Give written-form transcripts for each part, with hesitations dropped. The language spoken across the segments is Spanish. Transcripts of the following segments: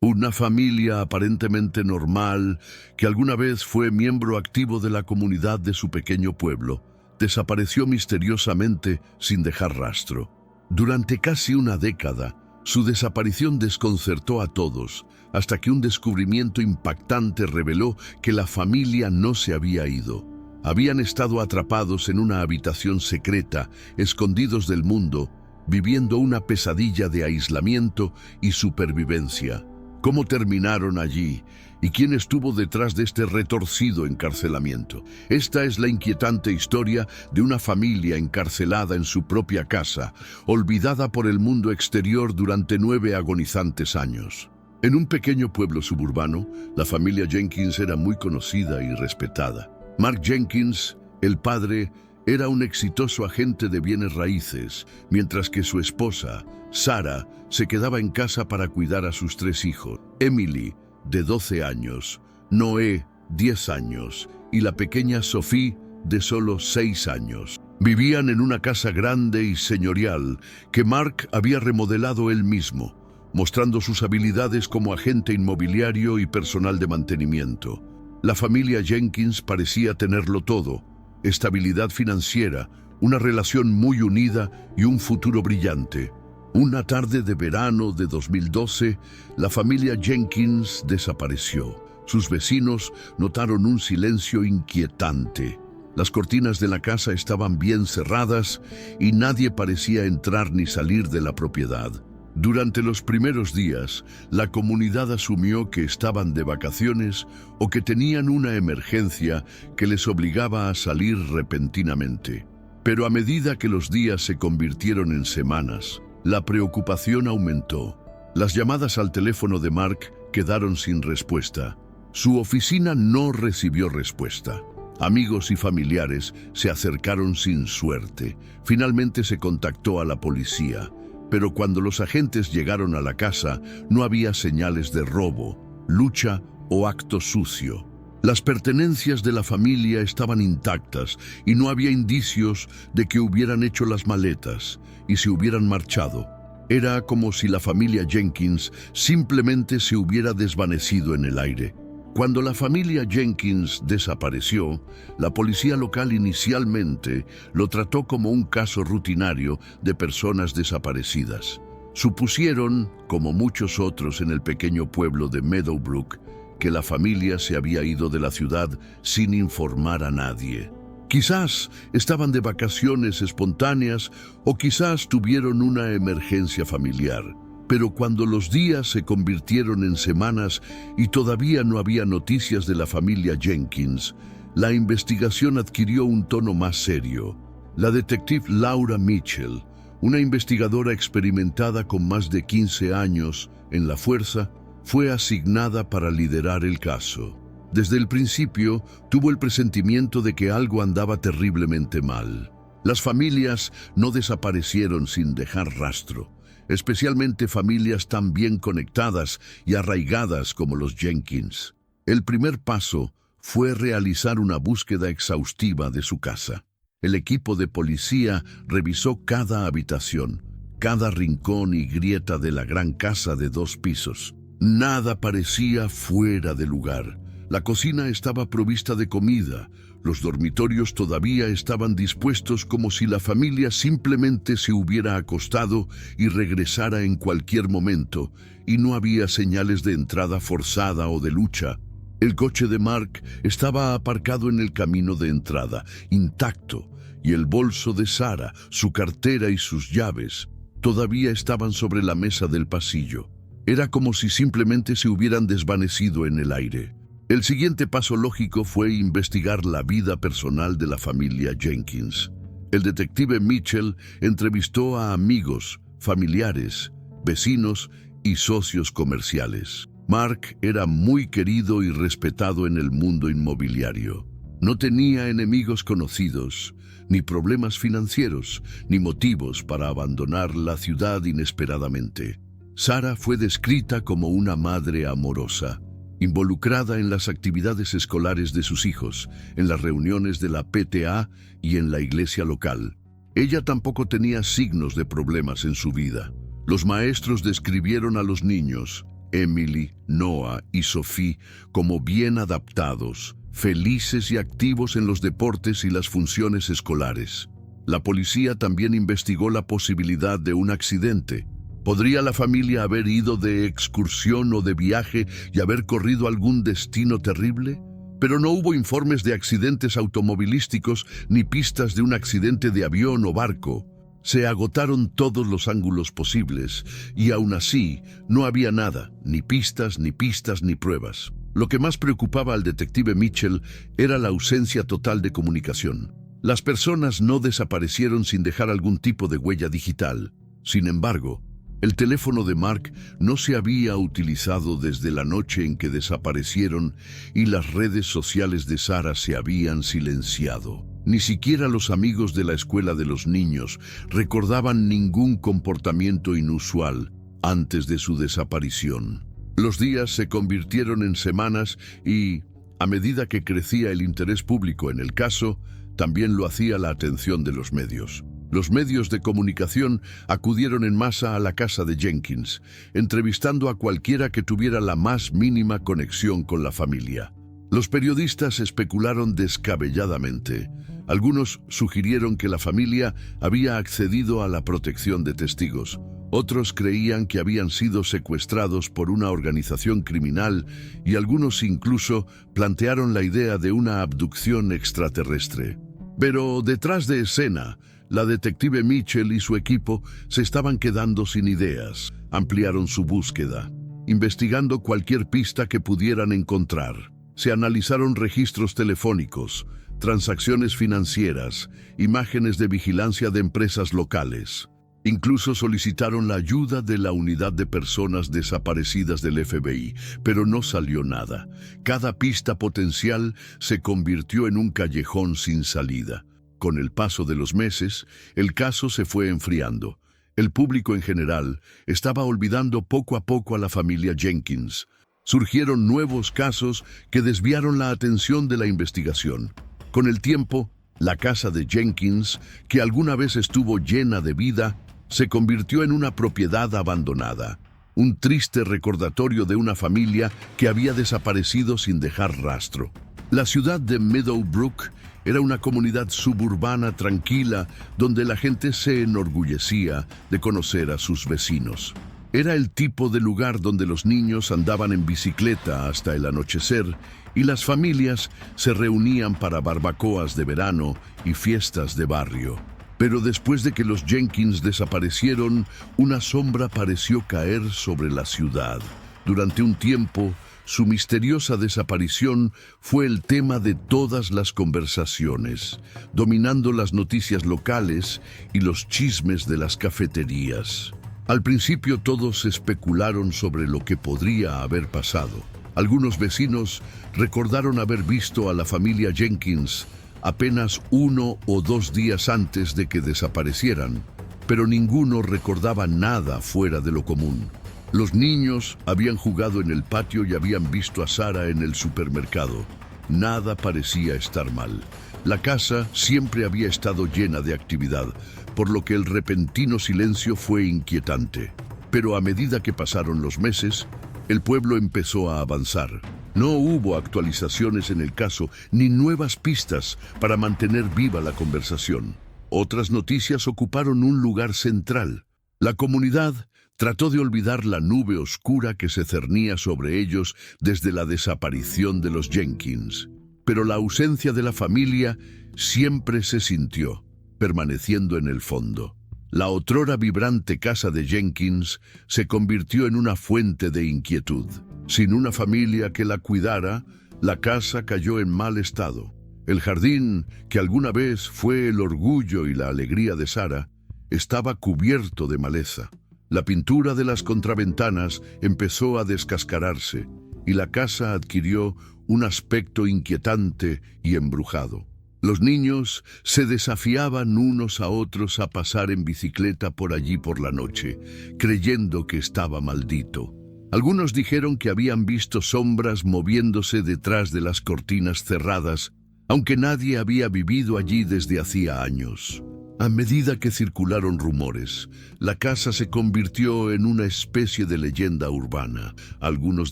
Una familia aparentemente normal, que alguna vez fue miembro activo de la comunidad de su pequeño pueblo, desapareció misteriosamente sin dejar rastro. Durante casi una década, su desaparición desconcertó a todos, hasta que un descubrimiento impactante reveló que la familia no se había ido. Habían estado atrapados en una habitación secreta, escondidos del mundo, viviendo una pesadilla de aislamiento y supervivencia. ¿Cómo terminaron allí? ¿Y quién estuvo detrás de este retorcido encarcelamiento? Esta es la inquietante historia de una familia encarcelada en su propia casa, olvidada por el mundo exterior durante 9 agonizantes años. En un pequeño pueblo suburbano, la familia Jenkins era muy conocida y respetada. Mark Jenkins, el padre, era un exitoso agente de bienes raíces, mientras que su esposa, Sarah, se quedaba en casa para cuidar a sus 3 hijos, Emily, de 12 años, Noé, 10 años, y la pequeña Sophie, de solo 6 años. Vivían en una casa grande y señorial que Mark había remodelado él mismo, mostrando sus habilidades como agente inmobiliario y personal de mantenimiento. La familia Jenkins parecía tenerlo todo: estabilidad financiera, una relación muy unida y un futuro brillante. Una tarde de verano de 2012, la familia Jenkins desapareció. Sus vecinos notaron un silencio inquietante. Las cortinas de la casa estaban bien cerradas y nadie parecía entrar ni salir de la propiedad. Durante los primeros días, la comunidad asumió que estaban de vacaciones o que tenían una emergencia que les obligaba a salir repentinamente. Pero a medida que los días se convirtieron en semanas, la preocupación aumentó. Las llamadas al teléfono de Mark quedaron sin respuesta. Su oficina no recibió respuesta. Amigos y familiares se acercaron sin suerte. Finalmente se contactó a la policía. Pero cuando los agentes llegaron a la casa, no había señales de robo, lucha o acto sucio. Las pertenencias de la familia estaban intactas y no había indicios de que hubieran hecho las maletas y se hubieran marchado. Era como si la familia Jenkins simplemente se hubiera desvanecido en el aire. Cuando la familia Jenkins desapareció, la policía local inicialmente lo trató como un caso rutinario de personas desaparecidas. Supusieron, como muchos otros en el pequeño pueblo de Meadowbrook, que la familia se había ido de la ciudad sin informar a nadie. Quizás estaban de vacaciones espontáneas o quizás tuvieron una emergencia familiar. Pero cuando los días se convirtieron en semanas y todavía no había noticias de la familia Jenkins, la investigación adquirió un tono más serio. La detective Laura Mitchell, una investigadora experimentada con más de 15 años en la fuerza, fue asignada para liderar el caso. Desde el principio, tuvo el presentimiento de que algo andaba terriblemente mal. Las familias no desaparecieron sin dejar rastro, especialmente familias tan bien conectadas y arraigadas como los Jenkins. El primer paso fue realizar una búsqueda exhaustiva de su casa. El equipo de policía revisó cada habitación, cada rincón y grieta de la gran casa de 2 pisos. Nada parecía fuera de lugar. La cocina estaba provista de comida. Los dormitorios todavía estaban dispuestos como si la familia simplemente se hubiera acostado y regresara en cualquier momento, y no había señales de entrada forzada o de lucha. El coche de Mark estaba aparcado en el camino de entrada, intacto, y el bolso de Sarah, su cartera y sus llaves todavía estaban sobre la mesa del pasillo. Era como si simplemente se hubieran desvanecido en el aire. El siguiente paso lógico fue investigar la vida personal de la familia Jenkins. El detective Mitchell entrevistó a amigos, familiares, vecinos y socios comerciales. Mark era muy querido y respetado en el mundo inmobiliario. No tenía enemigos conocidos, ni problemas financieros, ni motivos para abandonar la ciudad inesperadamente. Sarah fue descrita como una madre amorosa, involucrada en las actividades escolares de sus hijos, en las reuniones de la PTA y en la iglesia local. Ella tampoco tenía signos de problemas en su vida. Los maestros describieron a los niños, Emily, Noah y Sophie como bien adaptados, felices y activos en los deportes y las funciones escolares. La policía también investigó la posibilidad de un accidente. ¿Podría la familia haber ido de excursión o de viaje y haber corrido algún destino terrible? Pero no hubo informes de accidentes automovilísticos ni pistas de un accidente de avión o barco. Se agotaron todos los ángulos posibles y aún así no había nada, ni pistas, ni pruebas. Lo que más preocupaba al detective Mitchell era la ausencia total de comunicación. Las personas no desaparecieron sin dejar algún tipo de huella digital. Sin embargo, el teléfono de Mark no se había utilizado desde la noche en que desaparecieron y las redes sociales de Sarah se habían silenciado. Ni siquiera los amigos de la escuela de los niños recordaban ningún comportamiento inusual antes de su desaparición. Los días se convirtieron en semanas y, a medida que crecía el interés público en el caso, también lo hacía la atención de los medios. Los medios de comunicación acudieron en masa a la casa de Jenkins, entrevistando a cualquiera que tuviera la más mínima conexión con la familia. Los periodistas especularon descabelladamente. Algunos sugirieron que la familia había accedido a la protección de testigos. Otros creían que habían sido secuestrados por una organización criminal y algunos incluso plantearon la idea de una abducción extraterrestre. Pero detrás de escena, la detective Mitchell y su equipo se estaban quedando sin ideas. Ampliaron su búsqueda, investigando cualquier pista que pudieran encontrar. Se analizaron registros telefónicos, transacciones financieras, imágenes de vigilancia de empresas locales. Incluso solicitaron la ayuda de la Unidad de Personas Desaparecidas del FBI, pero no salió nada. Cada pista potencial se convirtió en un callejón sin salida. Con el paso de los meses, el caso se fue enfriando. El público en general estaba olvidando poco a poco a la familia Jenkins. Surgieron nuevos casos que desviaron la atención de la investigación. Con el tiempo, la casa de Jenkins, que alguna vez estuvo llena de vida, se convirtió en una propiedad abandonada, un triste recordatorio de una familia que había desaparecido sin dejar rastro. La ciudad de Meadowbrook era una comunidad suburbana tranquila donde la gente se enorgullecía de conocer a sus vecinos. Era el tipo de lugar donde los niños andaban en bicicleta hasta el anochecer y las familias se reunían para barbacoas de verano y fiestas de barrio. Pero después de que los Jenkins desaparecieron, una sombra pareció caer sobre la ciudad. Durante un tiempo, su misteriosa desaparición fue el tema de todas las conversaciones, dominando las noticias locales y los chismes de las cafeterías. Al principio todos especularon sobre lo que podría haber pasado. Algunos vecinos recordaron haber visto a la familia Jenkins apenas 1 o 2 días antes de que desaparecieran, pero ninguno recordaba nada fuera de lo común. Los niños habían jugado en el patio y habían visto a Sarah en el supermercado. Nada parecía estar mal. La casa siempre había estado llena de actividad, por lo que el repentino silencio fue inquietante. Pero a medida que pasaron los meses, el pueblo empezó a avanzar. No hubo actualizaciones en el caso ni nuevas pistas para mantener viva la conversación. Otras noticias ocuparon un lugar central. La comunidad trató de olvidar la nube oscura que se cernía sobre ellos desde la desaparición de los Jenkins. Pero la ausencia de la familia siempre se sintió, permaneciendo en el fondo. La otrora vibrante casa de Jenkins se convirtió en una fuente de inquietud. Sin una familia que la cuidara, la casa cayó en mal estado. El jardín, que alguna vez fue el orgullo y la alegría de Sarah, estaba cubierto de maleza. La pintura de las contraventanas empezó a descascararse y la casa adquirió un aspecto inquietante y embrujado. Los niños se desafiaban unos a otros a pasar en bicicleta por allí por la noche, creyendo que estaba maldito. Algunos dijeron que habían visto sombras moviéndose detrás de las cortinas cerradas, aunque nadie había vivido allí desde hacía años. A medida que circularon rumores, la casa se convirtió en una especie de leyenda urbana. Algunos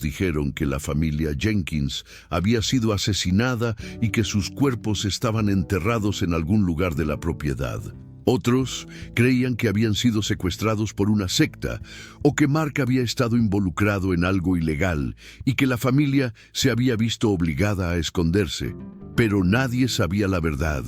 dijeron que la familia Jenkins había sido asesinada y que sus cuerpos estaban enterrados en algún lugar de la propiedad. Otros creían que habían sido secuestrados por una secta o que Mark había estado involucrado en algo ilegal y que la familia se había visto obligada a esconderse. Pero nadie sabía la verdad.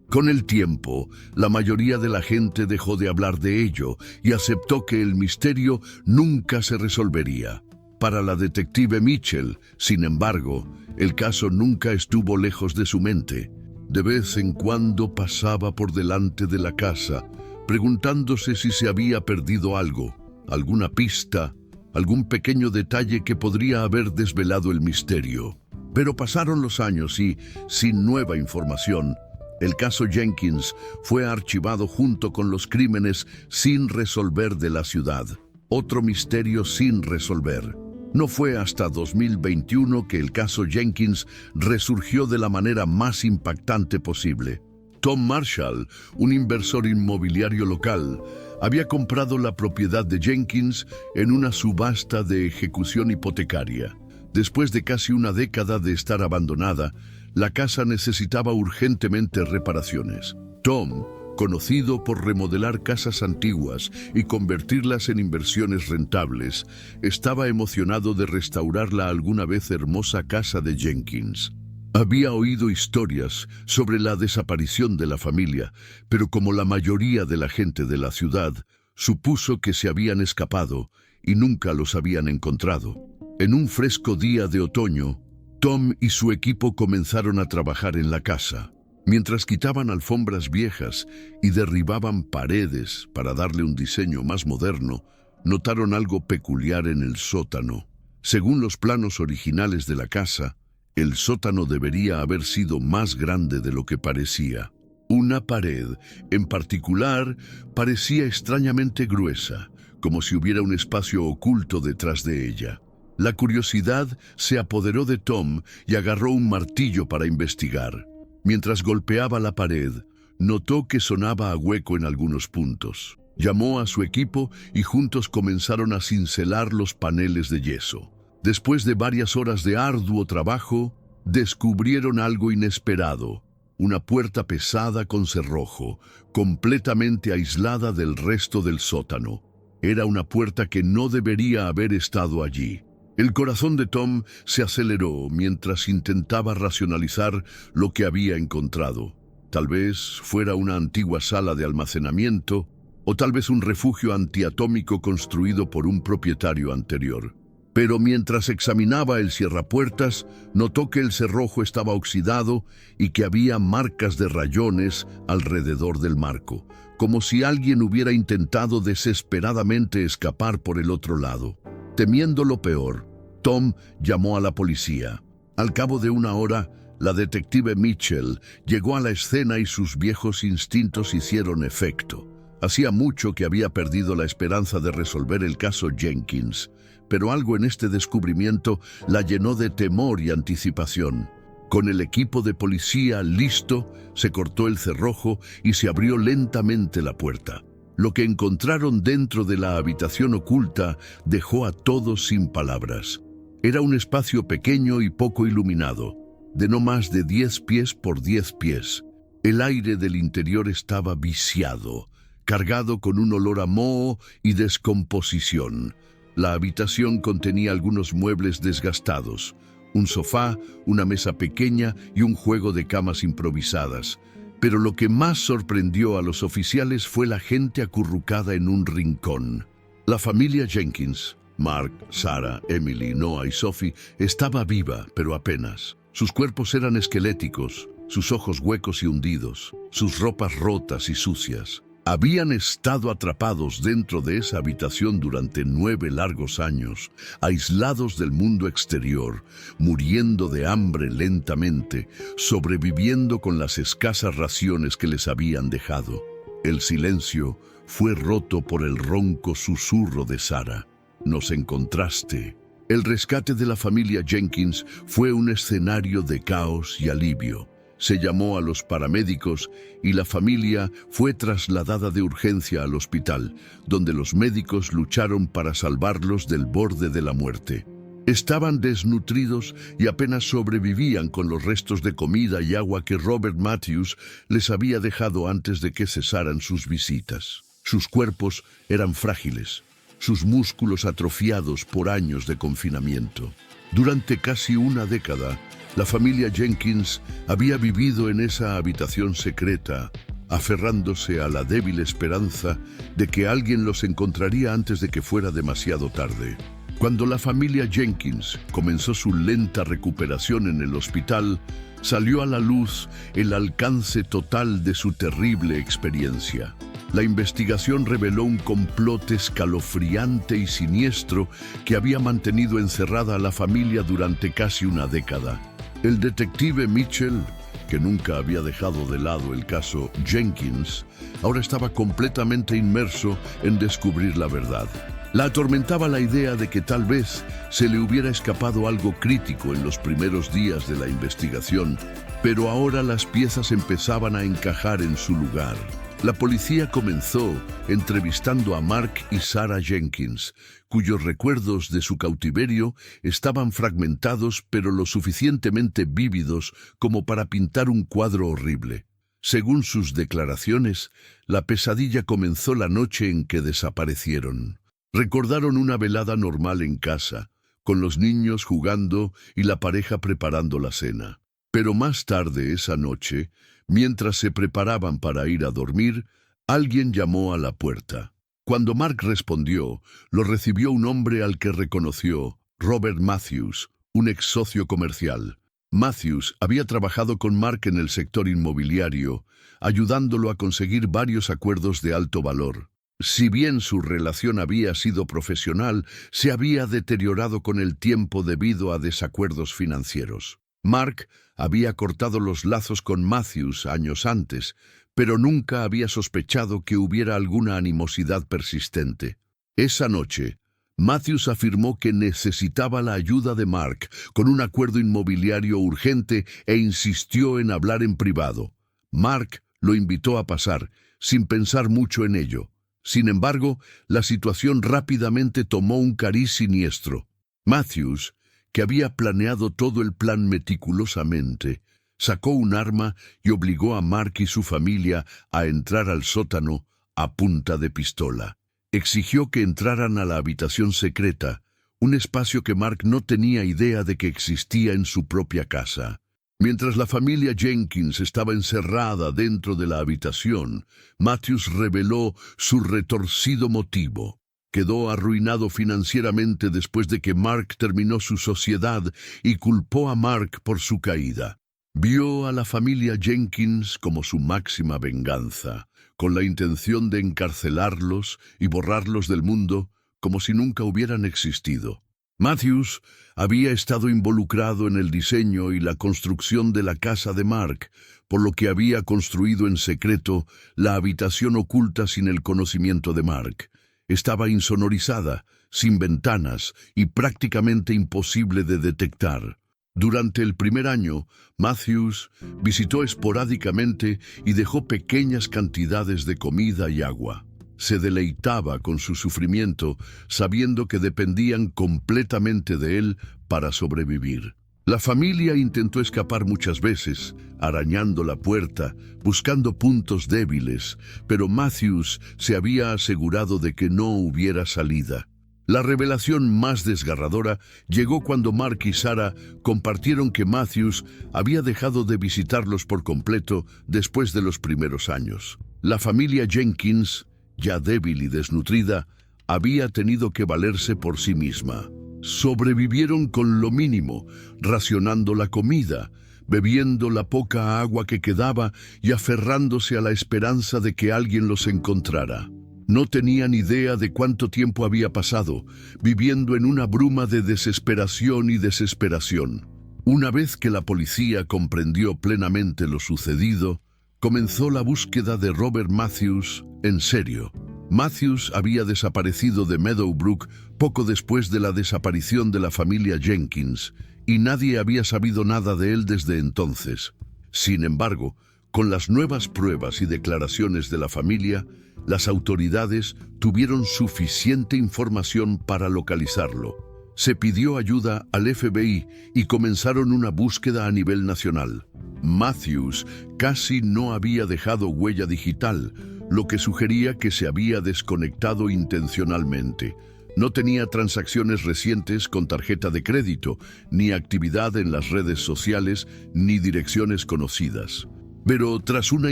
Con el tiempo, la mayoría de la gente dejó de hablar de ello y aceptó que el misterio nunca se resolvería. Para la detective Mitchell, sin embargo, el caso nunca estuvo lejos de su mente. De vez en cuando pasaba por delante de la casa, preguntándose si se había perdido algo, alguna pista, algún pequeño detalle que podría haber desvelado el misterio. Pero pasaron los años y, sin nueva información, el caso Jenkins fue archivado junto con los crímenes sin resolver de la ciudad. Otro misterio sin resolver. No fue hasta 2021 que el caso Jenkins resurgió de la manera más impactante posible. Tom Marshall, un inversor inmobiliario local, había comprado la propiedad de Jenkins en una subasta de ejecución hipotecaria. Después de casi una década de estar abandonada, la casa necesitaba urgentemente reparaciones. Tom, conocido por remodelar casas antiguas y convertirlas en inversiones rentables, estaba emocionado de restaurar la alguna vez hermosa casa de Jenkins. Había oído historias sobre la desaparición de la familia, pero como la mayoría de la gente de la ciudad, supuso que se habían escapado y nunca los habían encontrado. En un fresco día de otoño, Tom y su equipo comenzaron a trabajar en la casa. Mientras quitaban alfombras viejas y derribaban paredes para darle un diseño más moderno, notaron algo peculiar en el sótano. Según los planos originales de la casa, el sótano debería haber sido más grande de lo que parecía. Una pared, en particular, parecía extrañamente gruesa, como si hubiera un espacio oculto detrás de ella. La curiosidad se apoderó de Tom y agarró un martillo para investigar. Mientras golpeaba la pared, notó que sonaba a hueco en algunos puntos. Llamó a su equipo y juntos comenzaron a cincelar los paneles de yeso. Después de varias horas de arduo trabajo, descubrieron algo inesperado. Una puerta pesada con cerrojo, completamente aislada del resto del sótano. Era una puerta que no debería haber estado allí. El corazón de Tom se aceleró mientras intentaba racionalizar lo que había encontrado. Tal vez fuera una antigua sala de almacenamiento o tal vez un refugio antiatómico construido por un propietario anterior. Pero mientras examinaba el cierrapuertas, notó que el cerrojo estaba oxidado y que había marcas de rayones alrededor del marco, como si alguien hubiera intentado desesperadamente escapar por el otro lado. Temiendo lo peor, Tom llamó a la policía. Al cabo de una hora, la detective Mitchell llegó a la escena y sus viejos instintos hicieron efecto. Hacía mucho que había perdido la esperanza de resolver el caso Jenkins, pero algo en este descubrimiento la llenó de temor y anticipación. Con el equipo de policía listo, se cortó el cerrojo y se abrió lentamente la puerta. Lo que encontraron dentro de la habitación oculta dejó a todos sin palabras. Era un espacio pequeño y poco iluminado, de no más de 10 pies por 10 pies. El aire del interior estaba viciado, cargado con un olor a moho y descomposición. La habitación contenía algunos muebles desgastados, un sofá, una mesa pequeña y un juego de camas improvisadas. Pero lo que más sorprendió a los oficiales fue la gente acurrucada en un rincón. La familia Jenkins, Mark, Sarah, Emily, Noah y Sophie, estaba viva, pero apenas. Sus cuerpos eran esqueléticos, sus ojos huecos y hundidos, sus ropas rotas y sucias. Habían estado atrapados dentro de esa habitación durante 9 largos años, aislados del mundo exterior, muriendo de hambre lentamente, sobreviviendo con las escasas raciones que les habían dejado. El silencio fue roto por el ronco susurro de Sarah. «Nos encontraste». El rescate de la familia Jenkins fue un escenario de caos y alivio. Se llamó a los paramédicos y la familia fue trasladada de urgencia al hospital, donde los médicos lucharon para salvarlos del borde de la muerte. Estaban desnutridos y apenas sobrevivían con los restos de comida y agua que Robert Matthews les había dejado antes de que cesaran sus visitas. Sus cuerpos eran frágiles, sus músculos atrofiados por años de confinamiento. Durante casi una década, la familia Jenkins había vivido en esa habitación secreta, aferrándose a la débil esperanza de que alguien los encontraría antes de que fuera demasiado tarde. Cuando la familia Jenkins comenzó su lenta recuperación en el hospital, salió a la luz el alcance total de su terrible experiencia. La investigación reveló un complot escalofriante y siniestro que había mantenido encerrada a la familia durante casi una década. El detective Mitchell, que nunca había dejado de lado el caso Jenkins, ahora estaba completamente inmerso en descubrir la verdad. La atormentaba la idea de que tal vez se le hubiera escapado algo crítico en los primeros días de la investigación, pero ahora las piezas empezaban a encajar en su lugar. La policía comenzó entrevistando a Mark y Sarah Jenkins, cuyos recuerdos de su cautiverio estaban fragmentados pero lo suficientemente vívidos como para pintar un cuadro horrible. Según sus declaraciones, la pesadilla comenzó la noche en que desaparecieron. Recordaron una velada normal en casa, con los niños jugando y la pareja preparando la cena. Pero más tarde esa noche, mientras se preparaban para ir a dormir, alguien llamó a la puerta. Cuando Mark respondió, lo recibió un hombre al que reconoció, Robert Matthews, un ex socio comercial. Matthews había trabajado con Mark en el sector inmobiliario, ayudándolo a conseguir varios acuerdos de alto valor. Si bien su relación había sido profesional, se había deteriorado con el tiempo debido a desacuerdos financieros. Mark había cortado los lazos con Matthews años antes, pero nunca había sospechado que hubiera alguna animosidad persistente. Esa noche, Matthews afirmó que necesitaba la ayuda de Mark con un acuerdo inmobiliario urgente e insistió en hablar en privado. Mark lo invitó a pasar, sin pensar mucho en ello. Sin embargo, la situación rápidamente tomó un cariz siniestro. Matthews, que había planeado todo el plan meticulosamente, sacó un arma y obligó a Mark y su familia a entrar al sótano a punta de pistola. Exigió que entraran a la habitación secreta, un espacio que Mark no tenía idea de que existía en su propia casa. Mientras la familia Jenkins estaba encerrada dentro de la habitación, Matthews reveló su retorcido motivo. Quedó arruinado financieramente después de que Mark terminó su sociedad y culpó a Mark por su caída. Vio a la familia Jenkins como su máxima venganza, con la intención de encarcelarlos y borrarlos del mundo como si nunca hubieran existido. Matthews había estado involucrado en el diseño y la construcción de la casa de Mark, por lo que había construido en secreto la habitación oculta sin el conocimiento de Mark. Estaba insonorizada, sin ventanas y prácticamente imposible de detectar. Durante el primer año, Matthews visitó esporádicamente y dejó pequeñas cantidades de comida y agua. Se deleitaba con su sufrimiento, sabiendo que dependían completamente de él para sobrevivir. La familia intentó escapar muchas veces, arañando la puerta, buscando puntos débiles, pero Matthews se había asegurado de que no hubiera salida. La revelación más desgarradora llegó cuando Mark y Sarah compartieron que Matthews había dejado de visitarlos por completo después de los primeros años. La familia Jenkins, ya débil y desnutrida, había tenido que valerse por sí misma. Sobrevivieron con lo mínimo, racionando la comida, bebiendo la poca agua que quedaba y aferrándose a la esperanza de que alguien los encontrara. No tenían idea de cuánto tiempo había pasado, viviendo en una bruma de desesperación y desesperación. Una vez que la policía comprendió plenamente lo sucedido, comenzó la búsqueda de Robert Matthews en serio. Matthews había desaparecido de Meadowbrook poco después de la desaparición de la familia Jenkins, y nadie había sabido nada de él desde entonces. Sin embargo, con las nuevas pruebas y declaraciones de la familia, las autoridades tuvieron suficiente información para localizarlo. Se pidió ayuda al FBI y comenzaron una búsqueda a nivel nacional. Matthews casi no había dejado huella digital, lo que sugería que se había desconectado intencionalmente. No tenía transacciones recientes con tarjeta de crédito, ni actividad en las redes sociales, ni direcciones conocidas. Pero tras una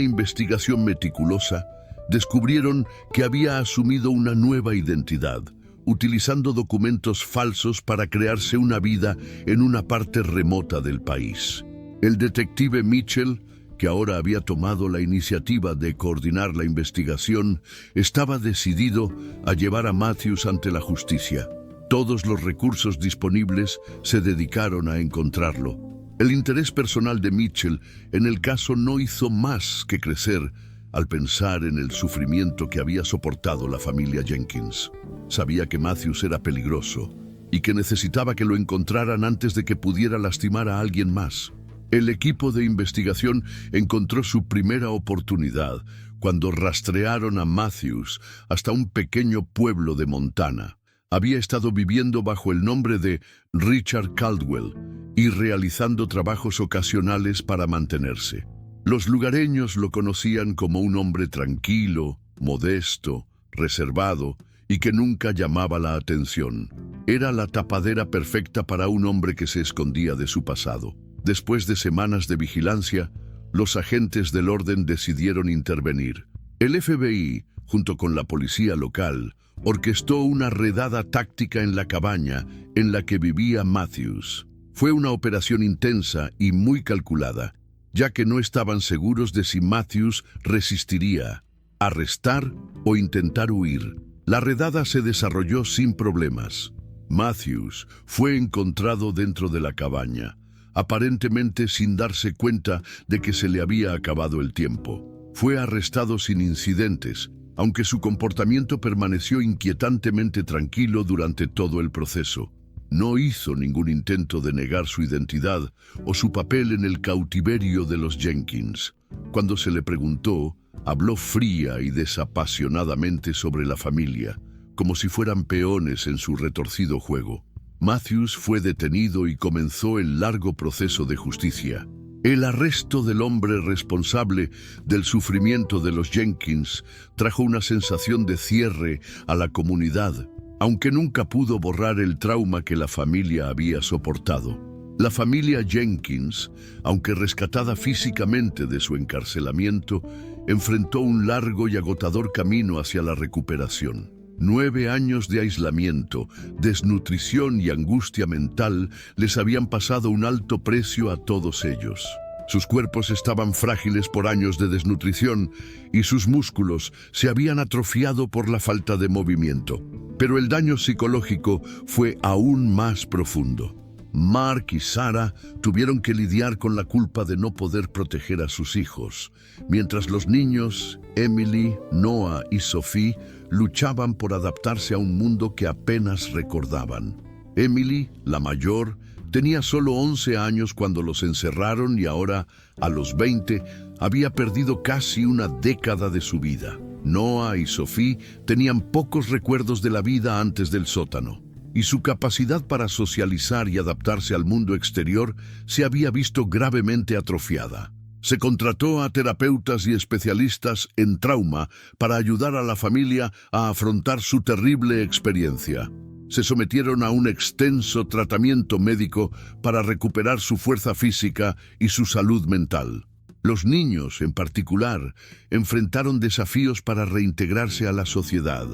investigación meticulosa, descubrieron que había asumido una nueva identidad, utilizando documentos falsos para crearse una vida en una parte remota del país. El detective Mitchell, que ahora había tomado la iniciativa de coordinar la investigación, estaba decidido a llevar a Matthews ante la justicia. Todos los recursos disponibles se dedicaron a encontrarlo. El interés personal de Mitchell en el caso no hizo más que crecer al pensar en el sufrimiento que había soportado la familia Jenkins. Sabía que Matthews era peligroso y que necesitaba que lo encontraran antes de que pudiera lastimar a alguien más. El equipo de investigación encontró su primera oportunidad cuando rastrearon a Matthews hasta un pequeño pueblo de Montana. Había estado viviendo bajo el nombre de Richard Caldwell y realizando trabajos ocasionales para mantenerse. Los lugareños lo conocían como un hombre tranquilo, modesto, reservado y que nunca llamaba la atención. Era la tapadera perfecta para un hombre que se escondía de su pasado. Después de semanas de vigilancia, los agentes del orden decidieron intervenir. El FBI, junto con la policía local, orquestó una redada táctica en la cabaña en la que vivía Matthews. Fue una operación intensa y muy calculada, ya que no estaban seguros de si Matthews resistiría, arrestar o intentar huir. La redada se desarrolló sin problemas. Matthews fue encontrado dentro de la cabaña, aparentemente sin darse cuenta de que se le había acabado el tiempo. Fue arrestado sin incidentes, aunque su comportamiento permaneció inquietantemente tranquilo durante todo el proceso. No hizo ningún intento de negar su identidad o su papel en el cautiverio de los Jenkins. Cuando se le preguntó, habló fría y desapasionadamente sobre la familia, como si fueran peones en su retorcido juego. Matthews fue detenido y comenzó el largo proceso de justicia. El arresto del hombre responsable del sufrimiento de los Jenkins trajo una sensación de cierre a la comunidad, aunque nunca pudo borrar el trauma que la familia había soportado. La familia Jenkins, aunque rescatada físicamente de su encarcelamiento, enfrentó un largo y agotador camino hacia la recuperación. 9 años de aislamiento, desnutrición y angustia mental les habían pasado un alto precio a todos ellos. Sus cuerpos estaban frágiles por años de desnutrición y sus músculos se habían atrofiado por la falta de movimiento. Pero el daño psicológico fue aún más profundo. Mark y Sarah tuvieron que lidiar con la culpa de no poder proteger a sus hijos, mientras los niños, Emily, Noah y Sophie, luchaban por adaptarse a un mundo que apenas recordaban. Emily, la mayor, tenía solo 11 años cuando los encerraron y ahora, a los 20, había perdido casi una década de su vida. Noah y Sophie tenían pocos recuerdos de la vida antes del sótano, y su capacidad para socializar y adaptarse al mundo exterior se había visto gravemente atrofiada. Se contrató a terapeutas y especialistas en trauma para ayudar a la familia a afrontar su terrible experiencia. Se sometieron a un extenso tratamiento médico para recuperar su fuerza física y su salud mental. Los niños, en particular, enfrentaron desafíos para reintegrarse a la sociedad.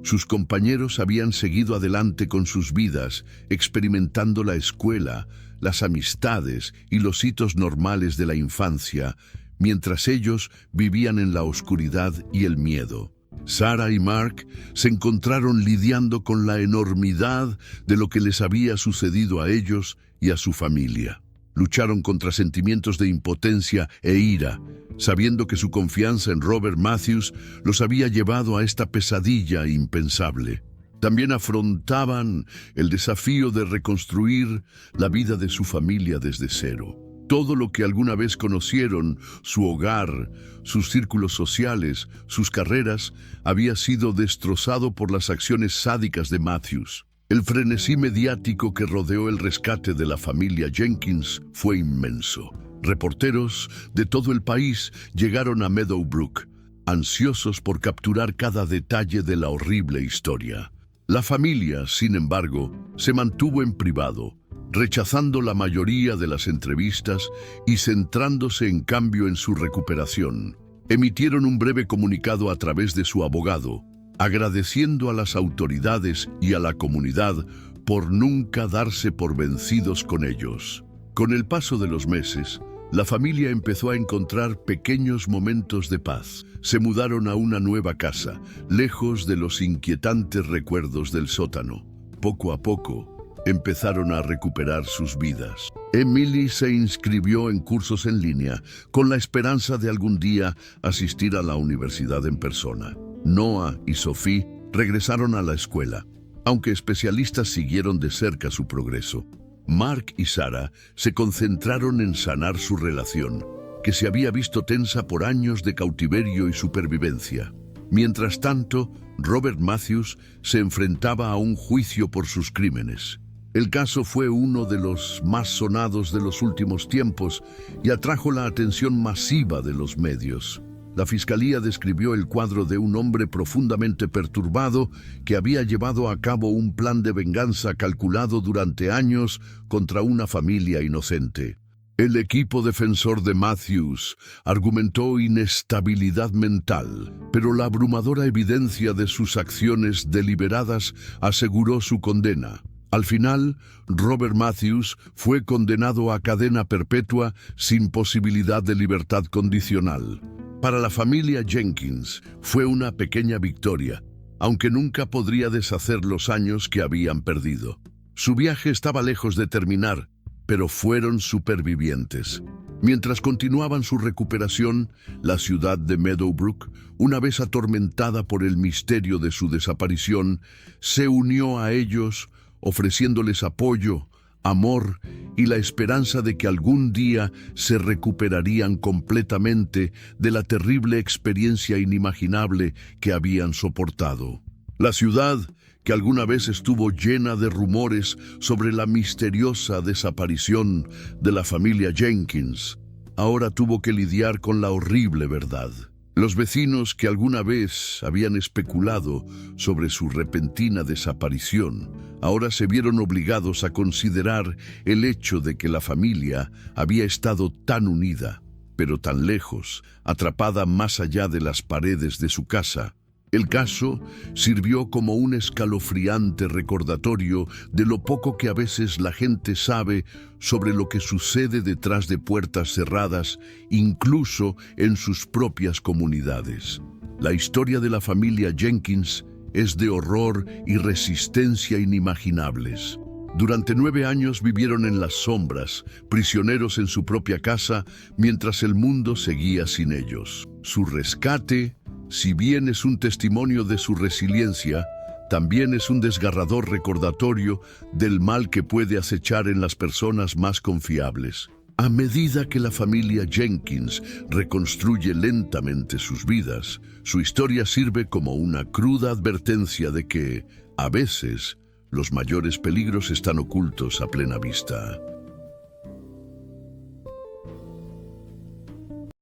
Sus compañeros habían seguido adelante con sus vidas, experimentando la escuela, las amistades y los hitos normales de la infancia, mientras ellos vivían en la oscuridad y el miedo. Sarah y Mark se encontraron lidiando con la enormidad de lo que les había sucedido a ellos y a su familia. Lucharon contra sentimientos de impotencia e ira, sabiendo que su confianza en Robert Matthews los había llevado a esta pesadilla impensable. También afrontaban el desafío de reconstruir la vida de su familia desde cero. Todo lo que alguna vez conocieron, su hogar, sus círculos sociales, sus carreras, había sido destrozado por las acciones sádicas de Matthews. El frenesí mediático que rodeó el rescate de la familia Jenkins fue inmenso. Reporteros de todo el país llegaron a Meadowbrook, ansiosos por capturar cada detalle de la horrible historia. La familia, sin embargo, se mantuvo en privado, rechazando la mayoría de las entrevistas y centrándose en cambio en su recuperación. Emitieron un breve comunicado a través de su abogado, agradeciendo a las autoridades y a la comunidad por nunca darse por vencidos con ellos. Con el paso de los meses, la familia empezó a encontrar pequeños momentos de paz. Se mudaron a una nueva casa, lejos de los inquietantes recuerdos del sótano. Poco a poco, empezaron a recuperar sus vidas. Emily se inscribió en cursos en línea, con la esperanza de algún día asistir a la universidad en persona. Noah y Sophie regresaron a la escuela, aunque especialistas siguieron de cerca su progreso. Mark y Sarah se concentraron en sanar su relación, que se había visto tensa por años de cautiverio y supervivencia. Mientras tanto, Robert Matthews se enfrentaba a un juicio por sus crímenes. El caso fue uno de los más sonados de los últimos tiempos y atrajo la atención masiva de los medios. La fiscalía describió el cuadro de un hombre profundamente perturbado que había llevado a cabo un plan de venganza calculado durante años contra una familia inocente. El equipo defensor de Matthews argumentó inestabilidad mental, pero la abrumadora evidencia de sus acciones deliberadas aseguró su condena. Al final, Robert Matthews fue condenado a cadena perpetua sin posibilidad de libertad condicional. Para la familia Jenkins fue una pequeña victoria, aunque nunca podría deshacer los años que habían perdido. Su viaje estaba lejos de terminar, pero fueron supervivientes. Mientras continuaban su recuperación, la ciudad de Meadowbrook, una vez atormentada por el misterio de su desaparición, se unió a ellos, ofreciéndoles apoyo, amor y la esperanza de que algún día se recuperarían completamente de la terrible experiencia inimaginable que habían soportado. La ciudad, que alguna vez estuvo llena de rumores sobre la misteriosa desaparición de la familia Jenkins, ahora tuvo que lidiar con la horrible verdad. Los vecinos que alguna vez habían especulado sobre su repentina desaparición, ahora se vieron obligados a considerar el hecho de que la familia había estado tan unida, pero tan lejos, atrapada más allá de las paredes de su casa. El caso sirvió como un escalofriante recordatorio de lo poco que a veces la gente sabe sobre lo que sucede detrás de puertas cerradas, incluso en sus propias comunidades. La historia de la familia Jenkins es de horror y resistencia inimaginables. Durante 9 años vivieron en las sombras, prisioneros en su propia casa, mientras el mundo seguía sin ellos. Su rescate, si bien es un testimonio de su resiliencia, también es un desgarrador recordatorio del mal que puede acechar en las personas más confiables. A medida que la familia Jenkins reconstruye lentamente sus vidas, su historia sirve como una cruda advertencia de que, a veces, los mayores peligros están ocultos a plena vista.